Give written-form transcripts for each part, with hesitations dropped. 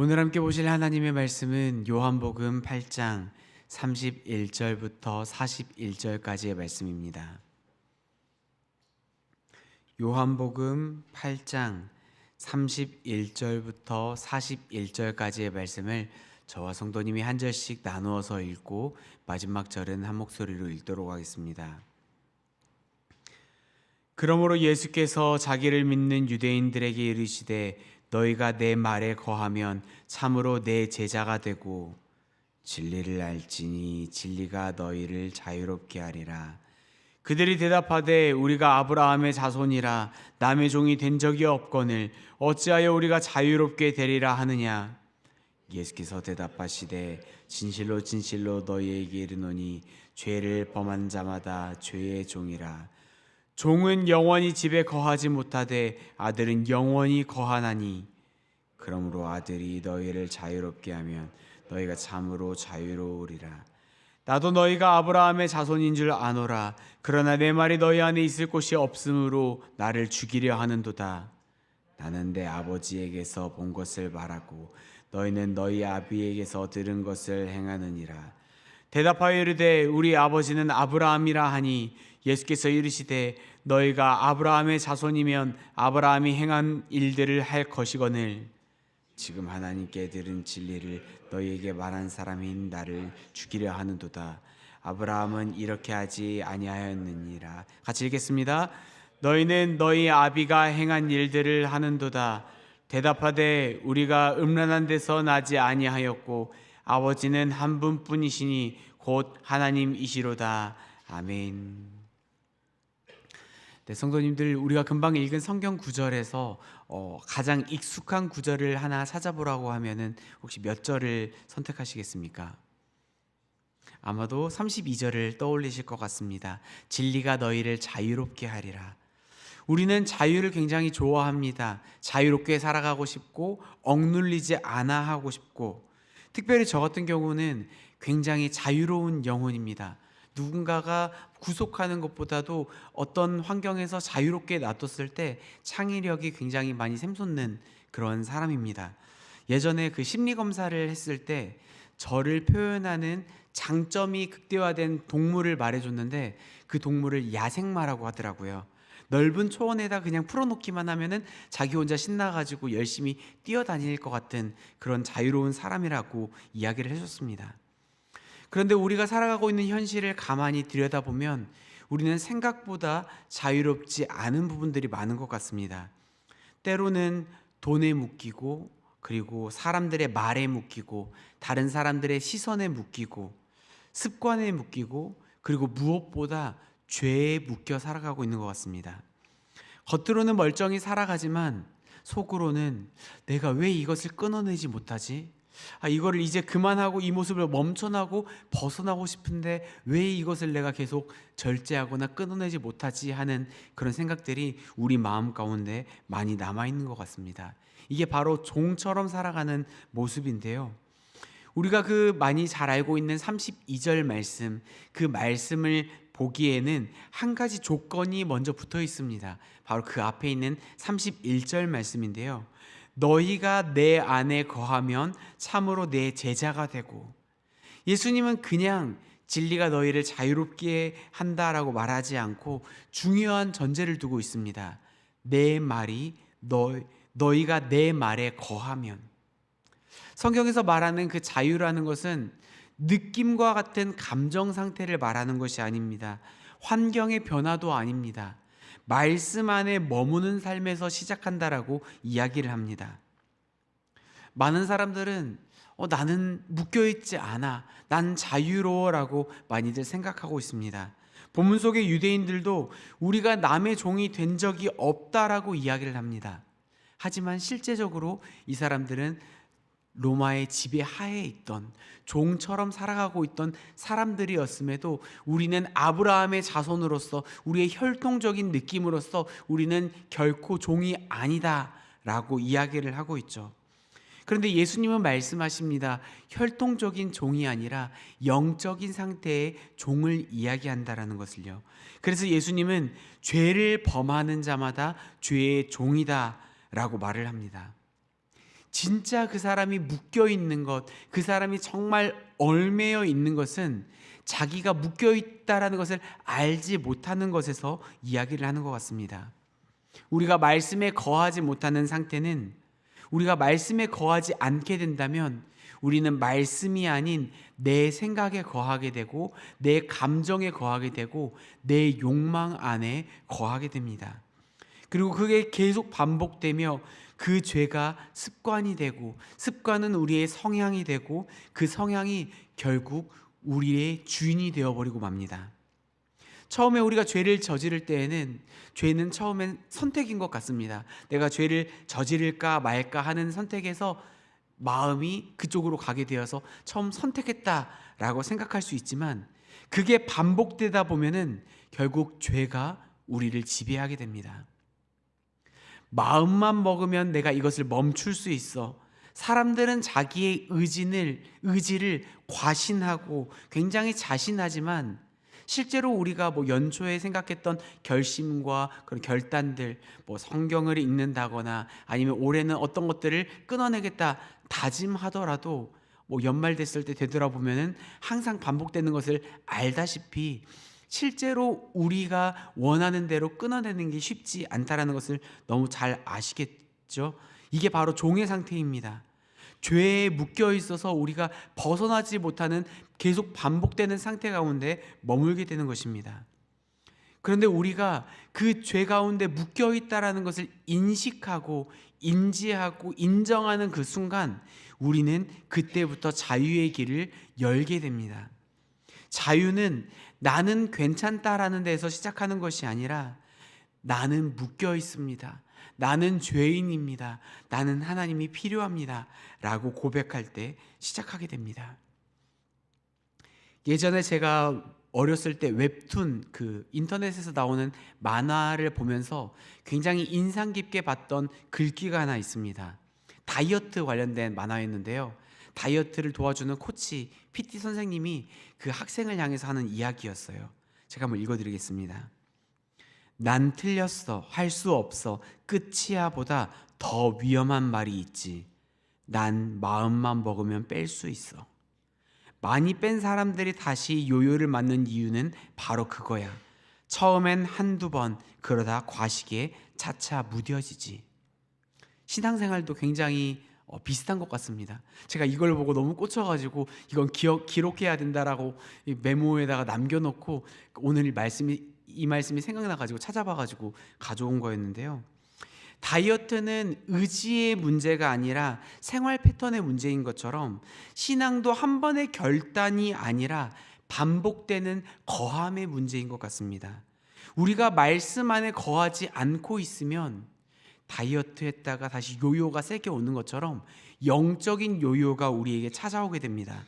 오늘 함께 보실 하나님의 말씀은 요한복음 8장 31절부터 41절까지의 말씀입니다. 요한복음 8장 31절부터 41절까지의 말씀을 저와 성도님이 한 절씩 나누어서 읽고 마지막 절은 한 목소리로 읽도록 하겠습니다. 그러므로 예수께서 자기를 믿는 유대인들에게 이르시되 너희가 내 말에 거하면 참으로 내 제자가 되고 진리를 알지니 진리가 너희를 자유롭게 하리라. 그들이 대답하되 우리가 아브라함의 자손이라 남의 종이 된 적이 없거늘 어찌하여 우리가 자유롭게 되리라 하느냐. 예수께서 대답하시되 진실로 진실로 너희에게 이르노니 죄를 범한 자마다 죄의 종이라. 종은 영원히 집에 거하지 못하되 아들은 영원히 거하나니 그러므로 아들이 너희를 자유롭게 하면 너희가 참으로 자유로우리라. 나도 너희가 아브라함의 자손인 줄 아노라. 그러나 내 말이 너희 안에 있을 곳이 없으므로 나를 죽이려 하는도다. 나는 내 아버지에게서 본 것을 말하고 너희는 너희 아비에게서 들은 것을 행하느니라. 대답하여 이르되 우리 아버지는 아브라함이라 하니 예수께서 이르시되 너희가 아브라함의 자손이면 아브라함이 행한 일들을 할 것이거늘 지금 하나님께 들은 진리를 너희에게 말한 사람인 나를 죽이려 하는도다. 아브라함은 이렇게 하지 아니하였느니라. 같이 읽겠습니다. 너희는 너희 아비가 행한 일들을 하는도다. 대답하되 우리가 음란한 데서 나지 아니하였고 아버지는 한 분뿐이시니 곧 하나님이시로다. 아멘. 네, 성도님들, 우리가 금방 읽은 성경 구절에서 가장 익숙한 구절을 하나 찾아보라고 하면은 혹시 몇 절을 선택하시겠습니까? 아마도 32절을 떠올리실 것 같습니다. 진리가 너희를 자유롭게 하리라. 우리는 자유를 굉장히 좋아합니다. 자유롭게 살아가고 싶고 억눌리지 않아 하고 싶고, 특별히 저 같은 경우는 굉장히 자유로운 영혼입니다. 누군가가 구속하는 것보다도 어떤 환경에서 자유롭게 놔뒀을 때 창의력이 굉장히 많이 샘솟는 그런 사람입니다. 예전에 그 심리 검사를 했을 때 저를 표현하는 장점이 극대화된 동물을 말해줬는데 그 동물을 야생마라고 하더라고요. 넓은 초원에다 그냥 풀어놓기만 하면은 자기 혼자 신나가지고 열심히 뛰어다닐 것 같은 그런 자유로운 사람이라고 이야기를 해줬습니다. 그런데 우리가 살아가고 있는 현실을 가만히 들여다보면 우리는 생각보다 자유롭지 않은 부분들이 많은 것 같습니다. 때로는 돈에 묶이고, 그리고 사람들의 말에 묶이고, 다른 사람들의 시선에 묶이고, 습관에 묶이고, 그리고 무엇보다 죄에 묶여 살아가고 있는 것 같습니다. 겉으로는 멀쩡히 살아가지만 속으로는 내가 왜 이것을 끊어내지 못하지? 이거를 이제 그만하고 이 모습을 멈춰나고 벗어나고 싶은데 왜 이것을 내가 계속 절제하거나 끊어내지 못하지 하는 그런 생각들이 우리 마음 가운데 많이 남아있는 것 같습니다. 이게 바로 종처럼 살아가는 모습인데요. 우리가 그 많이 잘 알고 있는 32절 말씀, 그 말씀을 보기에는 한 가지 조건이 먼저 붙어 있습니다. 바로 그 앞에 있는 31절 말씀인데요. 너희가 내 안에 거하면 참으로 내 제자가 되고, 예수님은 그냥 진리가 너희를 자유롭게 한다라고 말하지 않고 중요한 전제를 두고 있습니다. 내 말이 너희가 내 말에 거하면. 성경에서 말하는 그 자유라는 것은 느낌과 같은 감정 상태를 말하는 것이 아닙니다. 환경의 변화도 아닙니다. 말씀 안에 머무는 삶에서 시작한다라고 이야기를 합니다. 많은 사람들은 나는 묶여있지 않아, 난 자유로워라고 많이들 생각하고 있습니다. 본문 속의 유대인들도 우리가 남의 종이 된 적이 없다라고 이야기를 합니다. 하지만 실제적으로 이 사람들은 로마의 지배 하에 있던 종처럼 살아가고 있던 사람들이었음에도 우리는 아브라함의 자손으로서, 우리의 혈통적인 느낌으로서 우리는 결코 종이 아니다 라고 이야기를 하고 있죠. 그런데 예수님은 말씀하십니다. 혈통적인 종이 아니라 영적인 상태의 종을 이야기한다라는 것을요. 그래서 예수님은 죄를 범하는 자마다 죄의 종이다 라고 말을 합니다. 진짜 그 사람이 묶여 있는 것, 그 사람이 정말 얽매여 있는 것은 자기가 묶여 있다라는 것을 알지 못하는 것에서 이야기를 하는 것 같습니다. 우리가 말씀에 거하지 못하는 상태는, 우리가 말씀에 거하지 않게 된다면 우리는 말씀이 아닌 내 생각에 거하게 되고, 내 감정에 거하게 되고, 내 욕망 안에 거하게 됩니다. 그리고 그게 계속 반복되며 그 죄가 습관이 되고, 습관은 우리의 성향이 되고, 그 성향이 결국 우리의 주인이 되어버리고 맙니다. 처음에 우리가 죄를 저지를 때에는 죄는 처음엔 선택인 것 같습니다. 내가 죄를 저지를까 말까 하는 선택에서 마음이 그쪽으로 가게 되어서 처음 선택했다라고 생각할 수 있지만, 그게 반복되다 보면은 결국 죄가 우리를 지배하게 됩니다. 마음만 먹으면 내가 이것을 멈출 수 있어. 사람들은 자기의 의지를 과신하고 굉장히 자신하지만, 실제로 우리가 연초에 생각했던 결심과 그런 결단들, 성경을 읽는다거나 아니면 올해는 어떤 것들을 끊어내겠다 다짐하더라도 연말 됐을 때 되돌아보면은 항상 반복되는 것을 알다시피 실제로 우리가 원하는 대로 끊어내는 게 쉽지 않다라는 것을 너무 잘 아시겠죠? 이게 바로 종의 상태입니다. 죄에 묶여 있어서 우리가 벗어나지 못하는 계속 반복되는 상태 가운데 머물게 되는 것입니다. 그런데 우리가 그 죄 가운데 묶여 있다라는 것을 인식하고 인지하고 인정하는 그 순간 우리는 그때부터 자유의 길을 열게 됩니다. 자유는 나는 괜찮다라는 데서 시작하는 것이 아니라 나는 묶여 있습니다. 나는 죄인입니다. 나는 하나님이 필요합니다. 라고 고백할 때 시작하게 됩니다. 예전에 제가 어렸을 때 웹툰, 인터넷에서 나오는 만화를 보면서 굉장히 인상 깊게 봤던 글귀가 하나 있습니다. 다이어트 관련된 만화였는데요. 다이어트를 도와주는 코치, PT 선생님이 그 학생을 향해서 하는 이야기였어요. 제가 한번 읽어드리겠습니다. 난 틀렸어, 할 수 없어, 끝이야 보다 더 위험한 말이 있지. 난 마음만 먹으면 뺄 수 있어. 많이 뺀 사람들이 다시 요요를 맞는 이유는 바로 그거야. 처음엔 한두 번, 그러다 과식에 차차 무뎌지지. 신앙생활도 굉장히 비슷한 것 같습니다. 제가 이걸 보고 너무 꽂혀가지고 이건 기록해야 된다라고 메모에다가 남겨놓고 오늘 이 말씀이 생각나가지고 찾아봐가지고 가져온 거였는데요. 다이어트는 의지의 문제가 아니라 생활 패턴의 문제인 것처럼 신앙도 한 번의 결단이 아니라 반복되는 거함의 문제인 것 같습니다. 우리가 말씀 안에 거하지 않고 있으면 다이어트 했다가 다시 요요가 세게 오는 것처럼 영적인 요요가 우리에게 찾아오게 됩니다.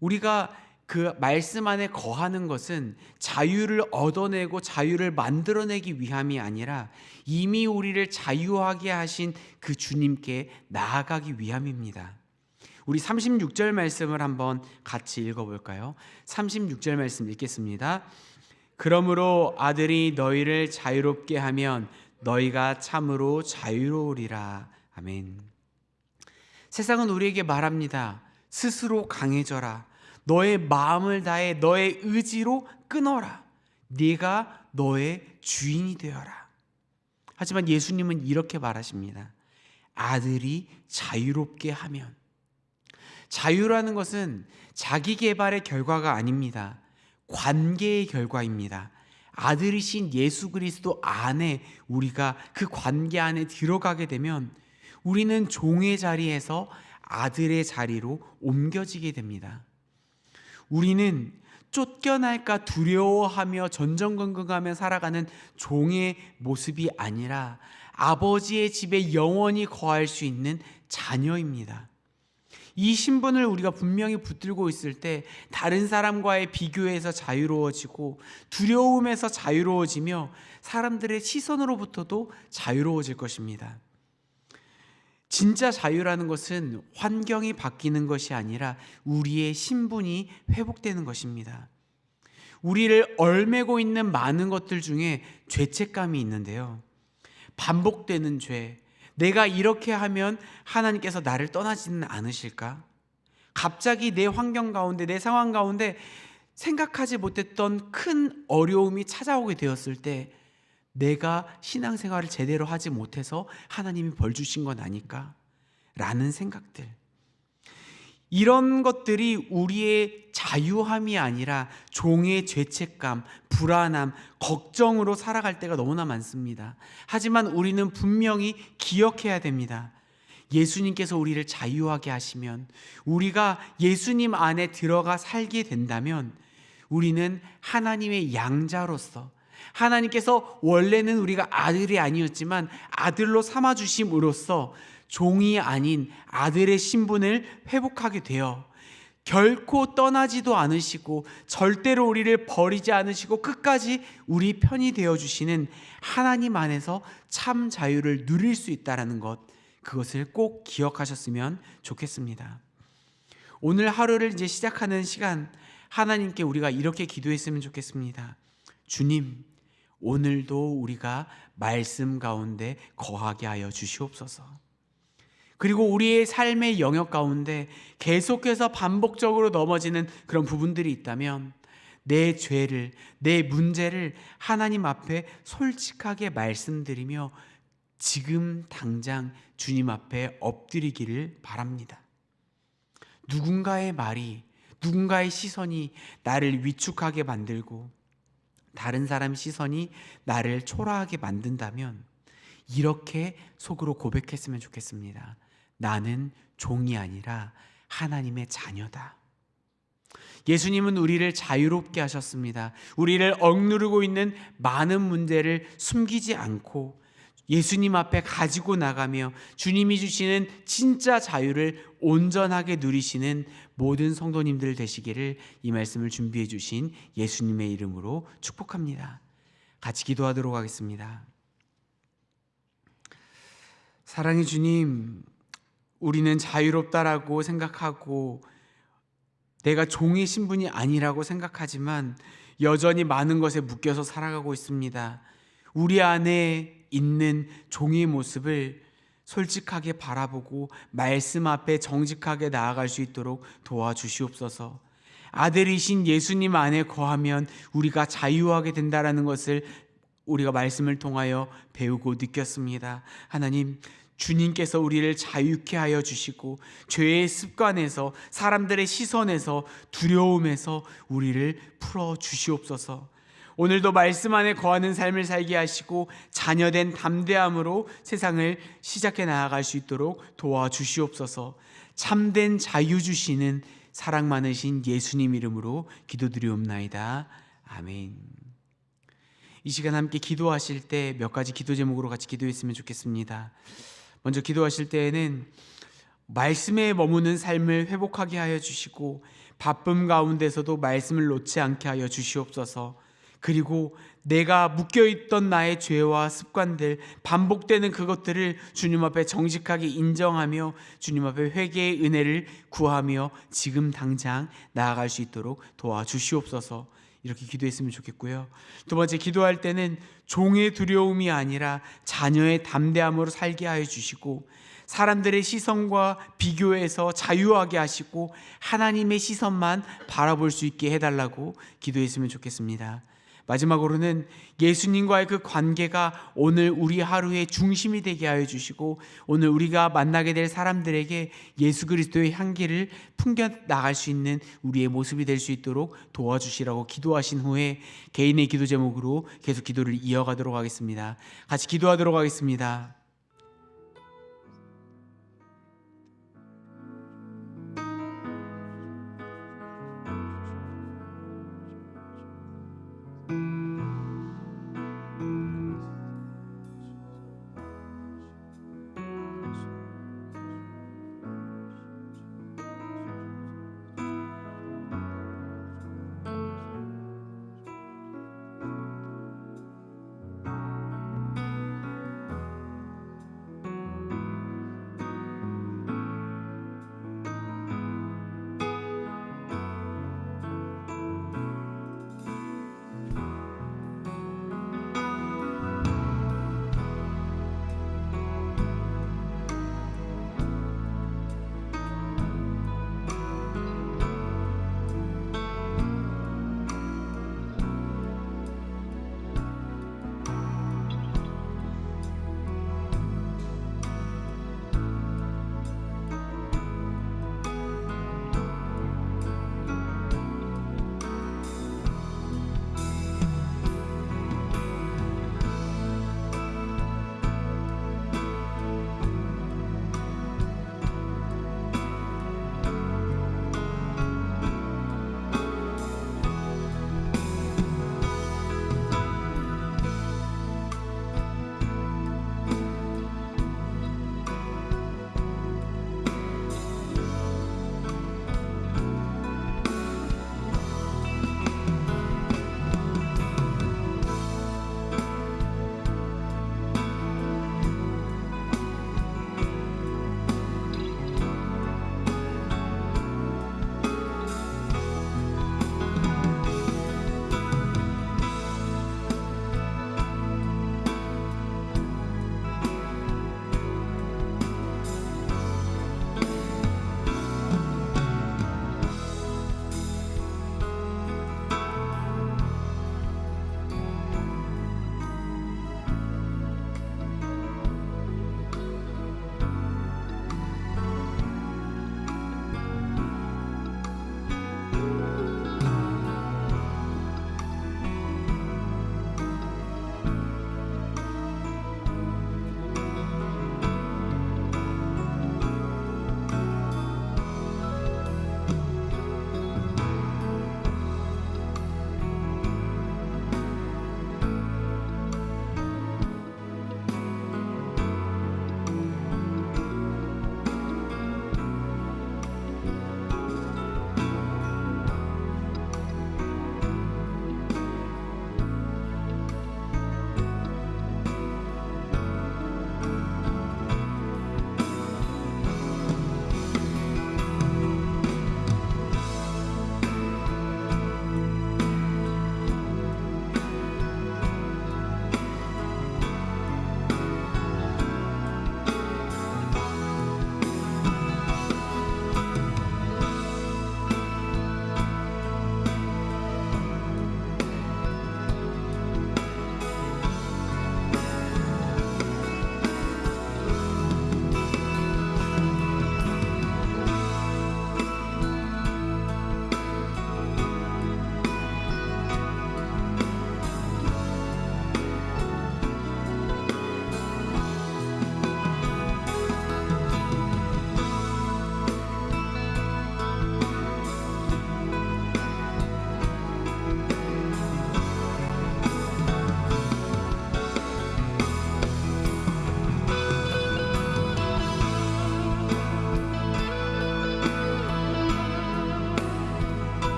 우리가 그 말씀 안에 거하는 것은 자유를 얻어내고 자유를 만들어내기 위함이 아니라 이미 우리를 자유하게 하신 그 주님께 나아가기 위함입니다. 우리 36절 말씀을 한번 같이 읽어볼까요? 36절 말씀 읽겠습니다. 그러므로 아들이 너희를 자유롭게 하면 너희가 참으로 자유로우리라. 아멘. 세상은 우리에게 말합니다. 스스로 강해져라. 너의 마음을 다해 너의 의지로 끊어라. 네가 너의 주인이 되어라. 하지만 예수님은 이렇게 말하십니다. 아들이 자유롭게 하면. 자유라는 것은 자기 개발의 결과가 아닙니다. 관계의 결과입니다. 아들이신 예수 그리스도 안에 우리가 그 관계 안에 들어가게 되면 우리는 종의 자리에서 아들의 자리로 옮겨지게 됩니다. 우리는 쫓겨날까 두려워하며 전전긍긍하며 살아가는 종의 모습이 아니라 아버지의 집에 영원히 거할 수 있는 자녀입니다. 이 신분을 우리가 분명히 붙들고 있을 때 다른 사람과의 비교에서 자유로워지고 두려움에서 자유로워지며 사람들의 시선으로부터도 자유로워질 것입니다. 진짜 자유라는 것은 환경이 바뀌는 것이 아니라 우리의 신분이 회복되는 것입니다. 우리를 얽매고 있는 많은 것들 중에 죄책감이 있는데요. 반복되는 죄, 내가 이렇게 하면 하나님께서 나를 떠나지는 않으실까? 갑자기 내 환경 가운데, 내 상황 가운데 생각하지 못했던 큰 어려움이 찾아오게 되었을 때 내가 신앙생활을 제대로 하지 못해서 하나님이 벌 주신 건 아닐까? 라는 생각들, 이런 것들이 우리의 자유함이 아니라 종의 죄책감, 불안함, 걱정으로 살아갈 때가 너무나 많습니다. 하지만 우리는 분명히 기억해야 됩니다. 예수님께서 우리를 자유하게 하시면, 우리가 예수님 안에 들어가 살게 된다면 우리는 하나님의 양자로서, 하나님께서 원래는 우리가 아들이 아니었지만 아들로 삼아주심으로써 종이 아닌 아들의 신분을 회복하게 되어 결코 떠나지도 않으시고 절대로 우리를 버리지 않으시고 끝까지 우리 편이 되어주시는 하나님 안에서 참 자유를 누릴 수 있다는 것, 그것을 꼭 기억하셨으면 좋겠습니다. 오늘 하루를 이제 시작하는 시간, 하나님께 우리가 이렇게 기도했으면 좋겠습니다. 주님, 오늘도 우리가 말씀 가운데 거하게 하여 주시옵소서. 그리고 우리의 삶의 영역 가운데 계속해서 반복적으로 넘어지는 그런 부분들이 있다면 내 죄를, 내 문제를 하나님 앞에 솔직하게 말씀드리며 지금 당장 주님 앞에 엎드리기를 바랍니다. 누군가의 말이, 누군가의 시선이 나를 위축하게 만들고 다른 사람 시선이 나를 초라하게 만든다면 이렇게 속으로 고백했으면 좋겠습니다. 나는 종이 아니라 하나님의 자녀다. 예수님은 우리를 자유롭게 하셨습니다. 우리를 억누르고 있는 많은 문제를 숨기지 않고 예수님 앞에 가지고 나가며 주님이 주시는 진짜 자유를 온전하게 누리시는 모든 성도님들 되시기를 이 말씀을 준비해 주신 예수님의 이름으로 축복합니다. 같이 기도하도록 하겠습니다. 사랑의 주님, 우리는 자유롭다라고 생각하고 내가 종의 신분이 아니라고 생각하지만 여전히 많은 것에 묶여서 살아가고 있습니다. 우리 안에 있는 종의 모습을 솔직하게 바라보고 말씀 앞에 정직하게 나아갈 수 있도록 도와주시옵소서. 아들이신 예수님 안에 거하면 우리가 자유하게 된다는 것을 우리가 말씀을 통하여 배우고 느꼈습니다. 하나님, 주님께서 우리를 자유케 하여 주시고 죄의 습관에서, 사람들의 시선에서, 두려움에서 우리를 풀어 주시옵소서. 오늘도 말씀 안에 거하는 삶을 살게 하시고 자녀된 담대함으로 세상을 시작해 나아갈 수 있도록 도와주시옵소서. 참된 자유 주시는 사랑 많으신 예수님 이름으로 기도드리옵나이다. 아멘. 이 시간 함께 기도하실 때 몇 가지 기도 제목으로 같이 기도했으면 좋겠습니다. 먼저 기도하실 때에는 말씀에 머무는 삶을 회복하게 하여 주시고 바쁨 가운데서도 말씀을 놓지 않게 하여 주시옵소서. 그리고 내가 묶여있던 나의 죄와 습관들, 반복되는 그것들을 주님 앞에 정직하게 인정하며 주님 앞에 회개의 은혜를 구하며 지금 당장 나아갈 수 있도록 도와주시옵소서. 이렇게 기도했으면 좋겠고요. 두 번째, 기도할 때는 종의 두려움이 아니라 자녀의 담대함으로 살게 하여 주시고 사람들의 시선과 비교해서 자유하게 하시고 하나님의 시선만 바라볼 수 있게 해달라고 기도했으면 좋겠습니다. 마지막으로는 예수님과의 그 관계가 오늘 우리 하루의 중심이 되게 하여 주시고 오늘 우리가 만나게 될 사람들에게 예수 그리스도의 향기를 풍겨 나갈 수 있는 우리의 모습이 될 수 있도록 도와주시라고 기도하신 후에 개인의 기도 제목으로 계속 기도를 이어가도록 하겠습니다. 같이 기도하도록 하겠습니다.